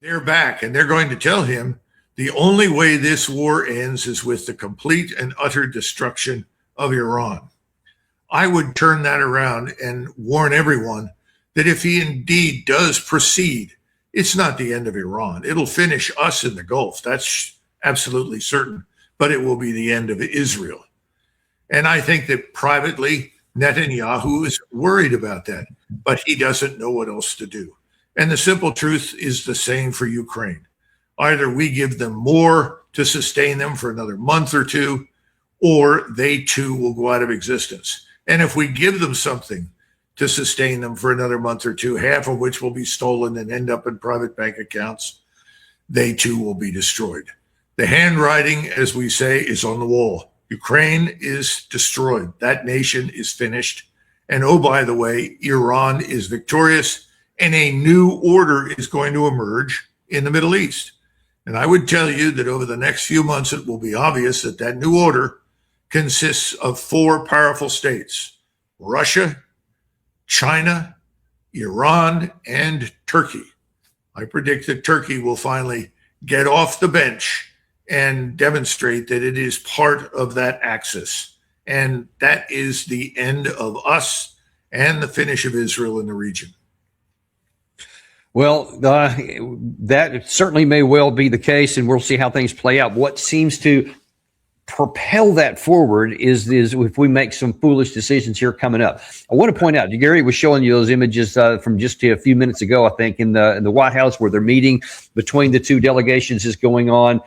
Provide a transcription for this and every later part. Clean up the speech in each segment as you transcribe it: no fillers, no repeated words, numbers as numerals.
They're back, and they're going to tell him the only way this war ends is with the complete and utter destruction of Iran. I would turn that around and warn everyone that if he indeed does proceed, it's not the end of Iran. It'll finish us in the Gulf. That's absolutely certain, but it will be the end of Israel. And I think that privately, Netanyahu is worried about that, but he doesn't know what else to do. And the simple truth is the same for Ukraine. Either we give them more to sustain them for another month or two, or they too will go out of existence. And if we give them something to sustain them for another month or two, half of which will be stolen and end up in private bank accounts, they too will be destroyed. The handwriting, as we say, is on the wall. Ukraine is destroyed. That nation is finished. And oh, by the way, Iran is victorious, and a new order is going to emerge in the Middle East. And I would tell you that over the next few months, it will be obvious that that new order consists of four powerful states: Russia, China, Iran, and Turkey. I predict that Turkey will finally get off the bench and demonstrate that it is part of that axis. And that is the end of us and the finish of Israel in the region. Well, that certainly may well be the case, and we'll see how things play out. What seems to propel that forward is if we make some foolish decisions here coming up. I want to point out, Gary was showing you those images from just a few minutes ago, I think, in the White House, where their meeting between the two delegations is going on.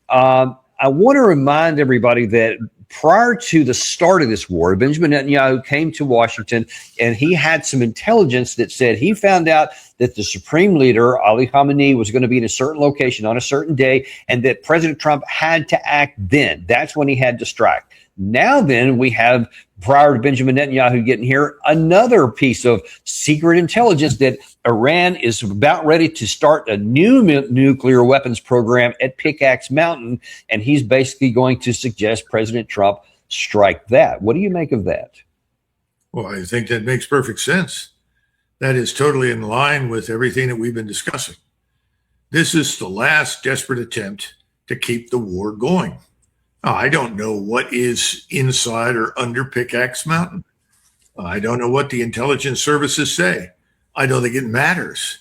I want to remind everybody that prior to the start of this war, Benjamin Netanyahu came to Washington, and he had some intelligence that said he found out that the supreme leader, Ali Khamenei, was going to be in a certain location on a certain day, and that President Trump had to act then. That's when he had to strike. Now then, we have, prior to Benjamin Netanyahu getting here, another piece of secret intelligence that Iran is about ready to start a new nuclear weapons program at Pickaxe Mountain, and he's basically going to suggest President Trump strike that. What do you make of that? Well, I think that makes perfect sense. That is totally in line with everything that we've been discussing. This is the last desperate attempt to keep the war going. I don't know what is inside or under Pickaxe Mountain. I don't know what the intelligence services say. I don't think it matters.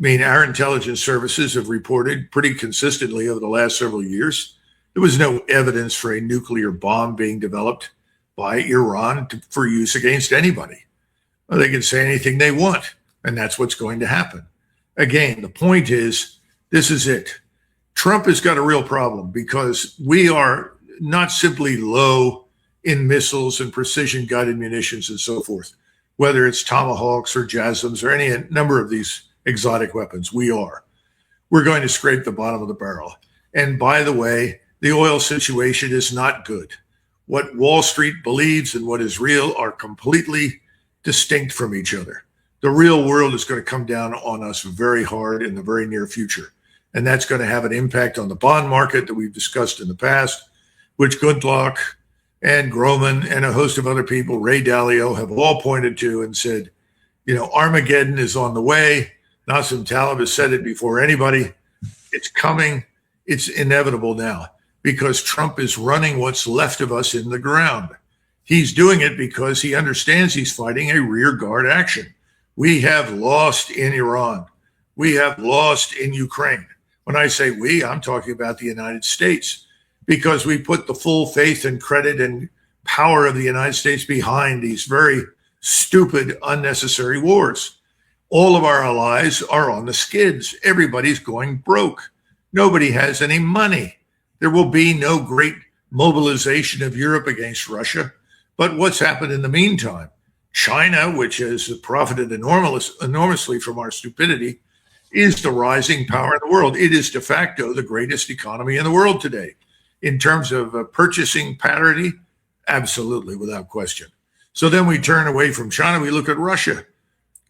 I mean, our intelligence services have reported pretty consistently over the last several years there was no evidence for a nuclear bomb being developed by Iran for use against anybody. Well, they can say anything they want, and that's what's going to happen. Again, the point is, this is it. Trump has got a real problem because we are not simply low in missiles and precision guided munitions and so forth, whether it's Tomahawks or JASSMs or any number of these exotic weapons. We're going to scrape the bottom of the barrel. And by the way, the oil situation is not good. What Wall Street believes and what is real are completely distinct from each other. The real world is going to come down on us very hard in the very near future. And that's going to have an impact on the bond market that we've discussed in the past, which Gundlach and Groman and a host of other people, Ray Dalio, have all pointed to and said, Armageddon is on the way. Nassim Taleb has said it before anybody. It's coming. It's inevitable now because Trump is running what's left of us in the ground. He's doing it because he understands he's fighting a rear guard action. We have lost in Iran. We have lost in Ukraine. When I say we, I'm talking about the United States, because we put the full faith and credit and power of the United States behind these very stupid, unnecessary wars. All of our allies are on the skids. Everybody's going broke. Nobody has any money. There will be no great mobilization of Europe against Russia. But what's happened in the meantime? China, which has profited enormously from our stupidity, is the rising power in the world. It is de facto the greatest economy in the world today. In terms of purchasing parity, absolutely, without question. So then we turn away from China, we look at Russia.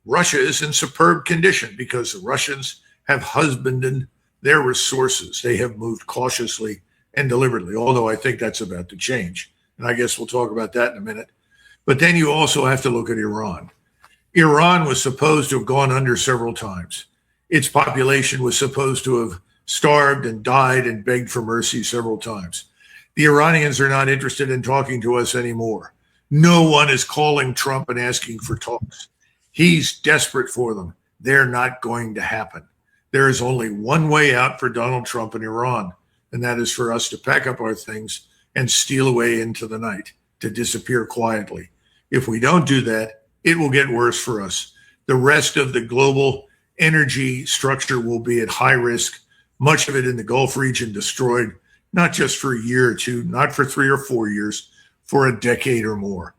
Russia is in superb condition because the Russians have husbanded their resources. They have moved cautiously and deliberately, although I think that's about to change. And I guess we'll talk about that in a minute. But then you also have to look at Iran. Iran was supposed to have gone under several times. its population was supposed to have starved and died and begged for mercy several times. The Iranians are not interested in talking to us anymore. No one is calling Trump and asking for talks. He's desperate for them. They're not going to happen. There is only one way out for Donald Trump and Iran, and that is for us to pack up our things and steal away into the night, to disappear quietly. If we don't do that, it will get worse for us. The rest of the global energy structure will be at high risk, much of it in the Gulf region destroyed, not just for a year or two, not for 3 or 4 years, for a decade or more.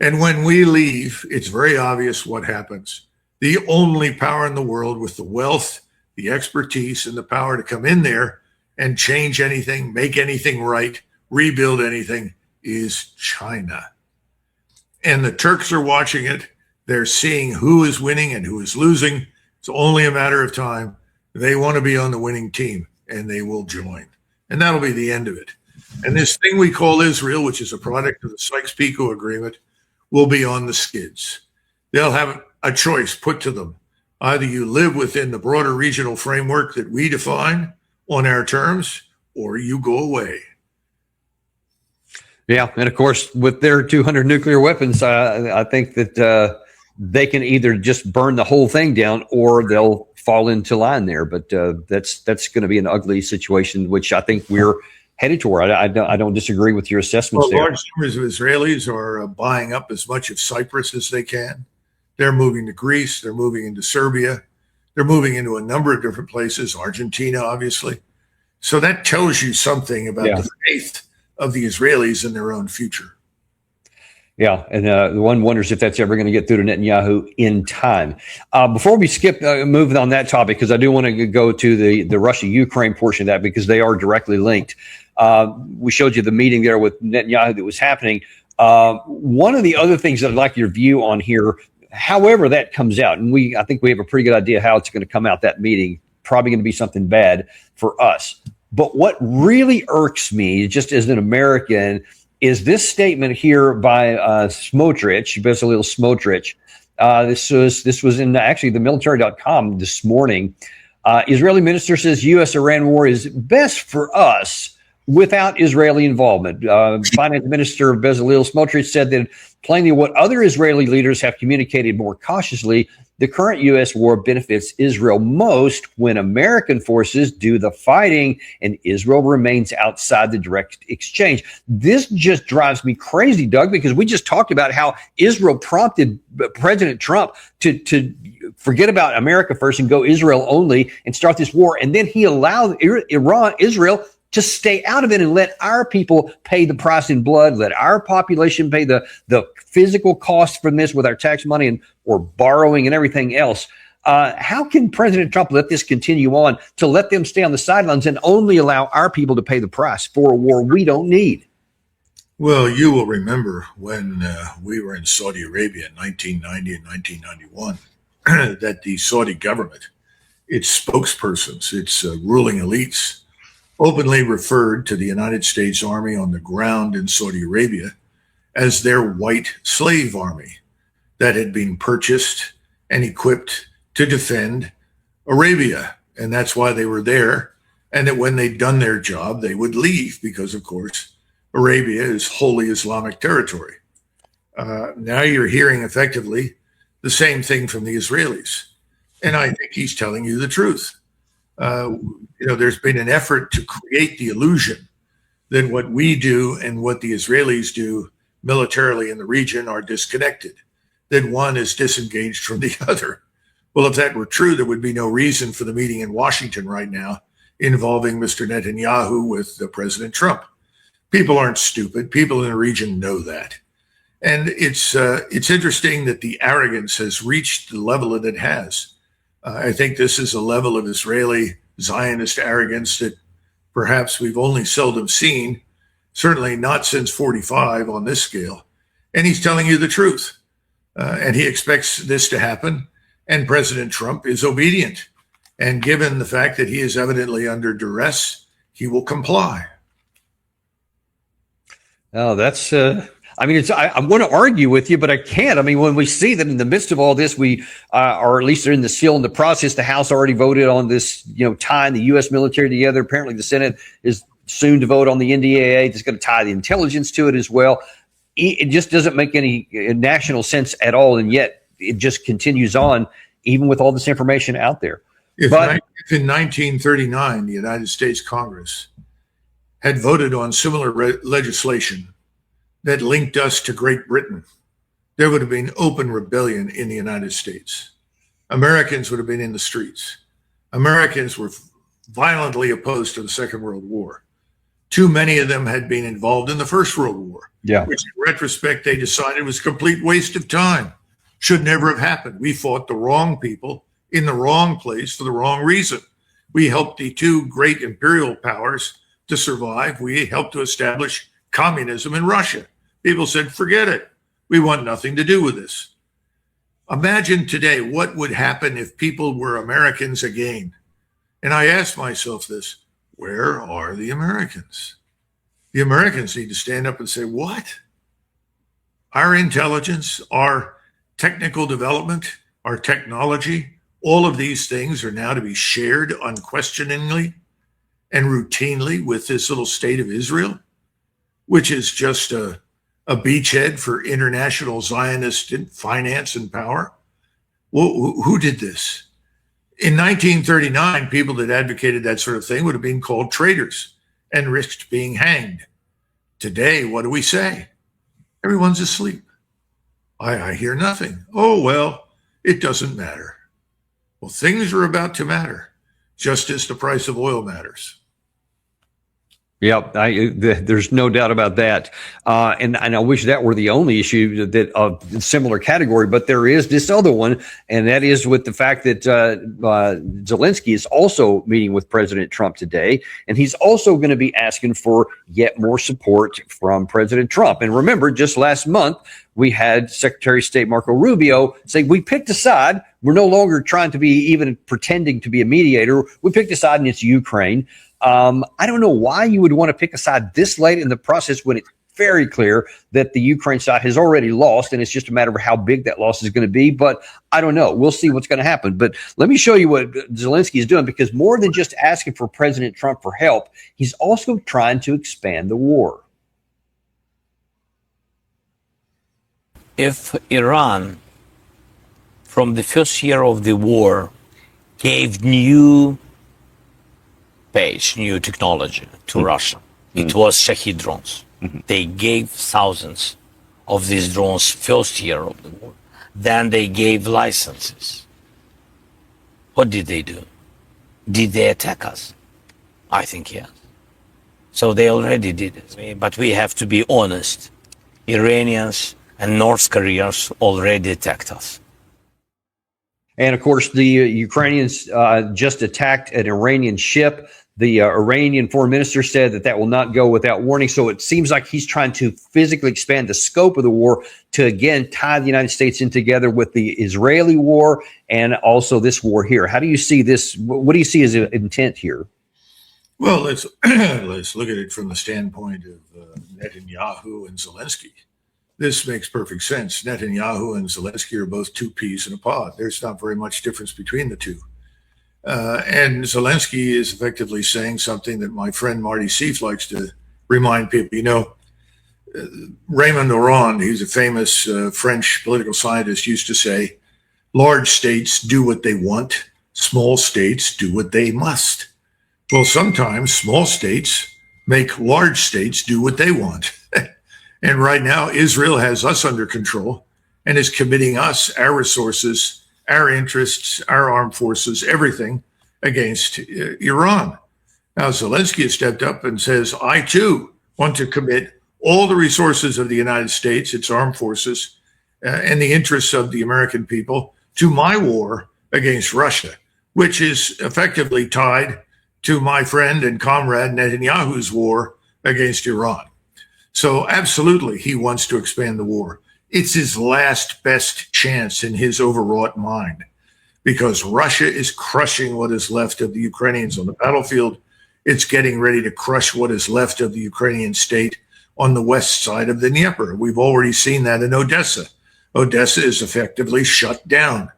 And when we leave, it's very obvious what happens. The only power in the world with the wealth, the expertise, and the power to come in there and change anything, make anything right, rebuild anything is China. And the Turks are watching it. They're seeing who is winning and who is losing. It's only a matter of time. They want to be on the winning team, and they will join. And that'll be the end of it. And this thing we call Israel, which is a product of the Sykes-Picot Agreement, will be on the skids. They'll have a choice put to them. Either you live within the broader regional framework that we define on our terms, or you go away. Yeah, and of course, with their 200 nuclear weapons, I think that they can either just burn the whole thing down, or they'll fall into line there. But that's going to be an ugly situation, which I think we're headed toward. I don't disagree with your assessments there. Large numbers of Israelis are buying up as much of Cyprus as they can. They're moving to Greece. They're moving into Serbia. They're moving into a number of different places, Argentina, obviously. So that tells you something about the faith of the Israelis in their own future. Yeah, and one wonders if that's ever going to get through to Netanyahu in time. Before we skip, move on that topic, because I do want to go to the Russia-Ukraine portion of that, because they are directly linked. We showed you the meeting there with Netanyahu that was happening. One of the other things that I'd like your view on here, however that comes out, and I think we have a pretty good idea how it's going to come out, that meeting, probably going to be something bad for us. But what really irks me, just as an American, is this statement here by Smotrich, Bezalel Smotrich. This was in actually the military.com this morning. Israeli minister says U.S. Iran war is best for us without Israeli involvement. Finance Minister Bezalel Smotrich said that, plainly what other Israeli leaders have communicated more cautiously, the current U.S. war benefits Israel most when American forces do the fighting and Israel remains outside the direct exchange. This just drives me crazy, Doug, because we just talked about how Israel prompted President Trump to forget about America first and go Israel only and start this war. And then he allowed Israel to stay out of it and let our people pay the price in blood, let our population pay the physical cost from this with our tax money and or borrowing and everything else. How can President Trump let this continue on, to let them stay on the sidelines and only allow our people to pay the price for a war we don't need? Well, you will remember when we were in Saudi Arabia in 1990 and 1991, that the Saudi government, its spokespersons, its ruling elites, openly referred to the United States Army on the ground in Saudi Arabia as their white slave army that had been purchased and equipped to defend Arabia. And that's why they were there. And that when they'd done their job, they would leave because, of course, Arabia is wholly Islamic territory. Now you're hearing effectively the same thing from the Israelis. And I think he's telling you the truth. There's been an effort to create the illusion that what we do and what the Israelis do militarily in the region are disconnected, that one is disengaged from the other. Well, if that were true, there would be no reason for the meeting in Washington right now involving Mr. Netanyahu with President Trump. People aren't stupid. People in the region know that. And it's interesting that the arrogance has reached the level that it has. I think this is a level of Israeli Zionist arrogance that perhaps we've only seldom seen, certainly not since 45 on this scale. And he's telling you the truth. And he expects this to happen. And President Trump is obedient. And given the fact that he is evidently under duress, he will comply. Oh, that's I mean, I want to argue with you, but I can't. I mean, when we see that in the midst of all this, we or at least they're still in the process. The House already voted on this, tying the U.S. military together. Apparently, the Senate is soon to vote on the NDAA. That's going to tie the intelligence to it as well. It just doesn't make any national sense at all, and yet it just continues on, even with all this information out there. If in 1939 the United States Congress had voted on similar legislation that linked us to Great Britain, there would have been open rebellion in the United States. Americans would have been in the streets. Americans were violently opposed to the Second World War. Too many of them had been involved in the First World War, which in retrospect they decided was a complete waste of time. Should never have happened. We fought the wrong people in the wrong place for the wrong reason. We helped the two great imperial powers to survive. We helped to establish communism in Russia. People said, forget it. We want nothing to do with this. Imagine today what would happen if people were Americans again. And I asked myself this, where are the Americans? The Americans need to stand up and say, what? Our intelligence, our technical development, our technology, all of these things are now to be shared unquestioningly and routinely with this little state of Israel, which is just a beachhead for international Zionist finance and power. Well, who did this? In 1939, people that advocated that sort of thing would have been called traitors and risked being hanged. Today, what do we say? Everyone's asleep. I hear nothing. Oh, well, it doesn't matter. Well, things are about to matter, just as the price of oil matters. Yep, there's no doubt about that. And I wish that were the only issue that of similar category, but there is this other one, and that is with the fact that Zelensky is also meeting with President Trump today, and he's also going to be asking for yet more support from President Trump. And remember, just last month, we had Secretary of State Marco Rubio say, we picked a side. We're no longer trying to be even pretending to be a mediator. We picked a side, and it's Ukraine. I don't know why you would want to pick a side this late in the process when it's very clear that the Ukraine side has already lost, and it's just a matter of how big that loss is going to be. But I don't know. We'll see what's going to happen. But let me show you what Zelensky is doing, because more than just asking for President Trump for help, he's also trying to expand the war. If Iran, from the first year of the war, gave new technology to Russia, it was Shahid drones. They gave thousands of these drones first year of the war. Then they gave licenses. What did they do? Did they attack us? I think yes. So they already did it. But we have to be honest. Iranians and North Koreans already attacked us. And of course, the Ukrainians just attacked an Iranian ship. The Iranian foreign minister said that will not go without warning. So it seems like he's trying to physically expand the scope of the war to, again, tie the United States in together with the Israeli war and also this war here. How do you see this? What do you see as an intent here? Well, let's look at it from the standpoint of Netanyahu and Zelensky. This makes perfect sense. Netanyahu and Zelensky are both two peas in a pod. There's not very much difference between the two. And Zelensky is effectively saying something that my friend Marty Seif likes to remind people. You know, Raymond Aron, he's a famous French political scientist, used to say, large states do what they want, small states do what they must. Well, sometimes small states make large states do what they want. And right now, Israel has us under control and is committing us, our resources, our interests, our armed forces, everything against Iran. Now, Zelensky has stepped up and says, I too want to commit all the resources of the United States, its armed forces, and the interests of the American people to my war against Russia, which is effectively tied to my friend and comrade Netanyahu's war against Iran. So absolutely, he wants to expand the war. It's his last best chance in his overwrought mind, because Russia is crushing what is left of the Ukrainians on the battlefield. It's getting ready to crush what is left of the Ukrainian state on the west side of the Dnieper. We've already seen that in Odessa. Odessa is effectively shut down.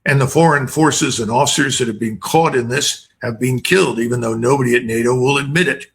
And the foreign forces and officers that have been caught in this have been killed, even though nobody at NATO will admit it.